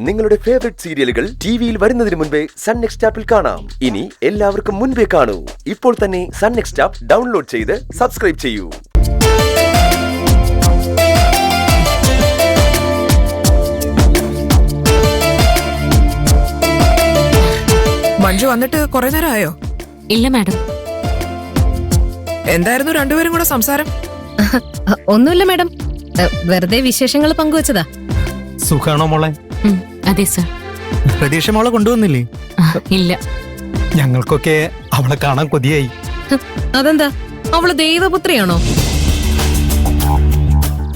നിങ്ങളുടെ ഫേവറേറ്റ് സീരിയലുകൾ ടിവിയിൽ വരുന്നതിന് മുൻപേ സൺ നെക്സ്റ്റ് ആപ്പിൽ കാണാം. ഇനി എല്ലാവർക്കും മുൻപേ കാണൂ. ഇപ്പോൾ തന്നെ സൺ നെക്സ്റ്റ് ആപ്പ് ഡൗൺലോഡ് ചെയ്ത് സബ്സ്ക്രൈബ് ചെയ്യൂ. മഞ്ജു വന്നിട്ട് കുറെ നേരം ആയോ? ഇല്ല മാഡം. എന്തായിരുന്നു രണ്ടുപേരും കൂടെ സംസാരം? ഒന്നുമില്ല മാഡം, വെറുതെ വിശേഷങ്ങൾ പങ്കുവച്ചതാ. സുഖാണോ മോളെ? അതെ സർ. പ്രതീക്ഷ മോളെ കൊണ്ടുവന്നില്ലേ? ഇല്ല. ഞങ്ങൾക്കൊക്കെ അവളെ കാണാൻ കൊതിയായി. അതെന്താ, അവള് ദൈവപുത്രിയാണോ?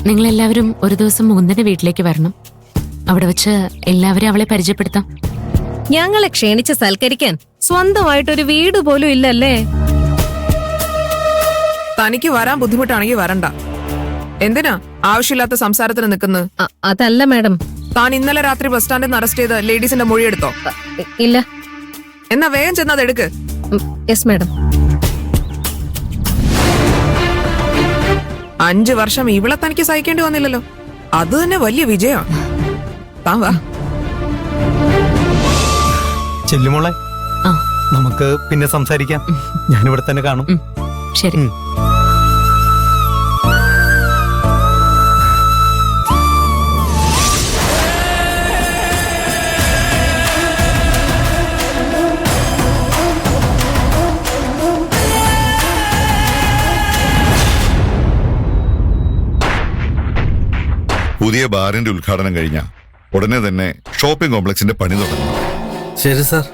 നിങ്ങൾ എല്ലാവരും ഒരു ദിവസം മുകുന്ദന്റെ വീട്ടിലേക്ക് വരണം. അവിടെ വെച്ച് എല്ലാവരും അവളെ പരിചയപ്പെടുത്താം. ഞങ്ങളെ ക്ഷണിച്ച് സൽക്കരിക്കാൻ സ്വന്തമായിട്ടൊരു വീട് പോലും ഇല്ലല്ലേ? തനിക്ക് വരാൻ ബുദ്ധിമുട്ടാണെങ്കിൽ വരണ്ട. എന്തിനാ ആവശ്യമില്ലാത്ത സംസാരത്തിന് നിൽക്കുന്നത്? അതല്ല മാഡം. താൻ ഇന്നലെ രാത്രി ബസ് സ്റ്റാൻഡിൽ നിന്ന് അറസ്റ്റ് ചെയ്ത് ലേഡീസിന്റെ മൊഴി എടുത്തോ? ഇല്ല. എന്നാ വേഗം ചെന്നത് എടുക്ക്. Yes madam. 5 വർഷം ഇവളെ തനിക്ക് സഹിക്കേണ്ടി വന്നില്ലല്ലോ, അത് തന്നെ വലിയ വിജയമാണ്. താൻ വാ. ചെല്ലുമോളെ, നമുക്ക് പിന്നെ സംസാരിക്കാം. ഞാനിവിടെ തന്നെ കാണും. ശരി. പുതിയ ബാറിന്റെ ഉദ്ഘാടനം കഴിഞ്ഞ ഉടനെ തന്നെ ഷോപ്പിംഗ് കോംപ്ലക്സിന്റെ പണി തുടങ്ങും. ശരി സാർ.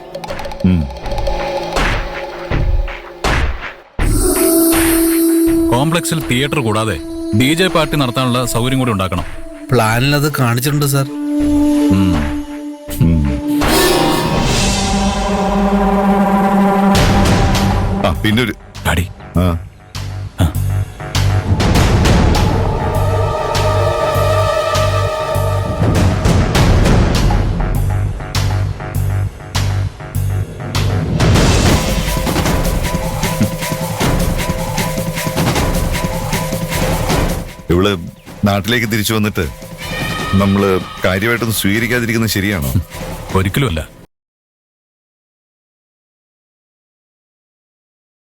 കോംപ്ലക്സിൽ തിയേറ്റർ കൂടാതെ DJ പാർട്ടി നടത്താനുള്ള സൗകര്യം കൂടി ഉണ്ടാക്കണം. പ്ലാനിൽ അത് കാണിച്ചിട്ടുണ്ട് സാർ. പിന്നെ ഒരു ഡാഡി, ഇവള് നാട്ടിലേക്ക് തിരിച്ചു വന്നിട്ട് നമ്മള് കാര്യമായിട്ടൊന്നും സ്വീകരിക്കാതിരിക്കുന്നത് ശരിയാണോ? ഒരിക്കലുമല്ല.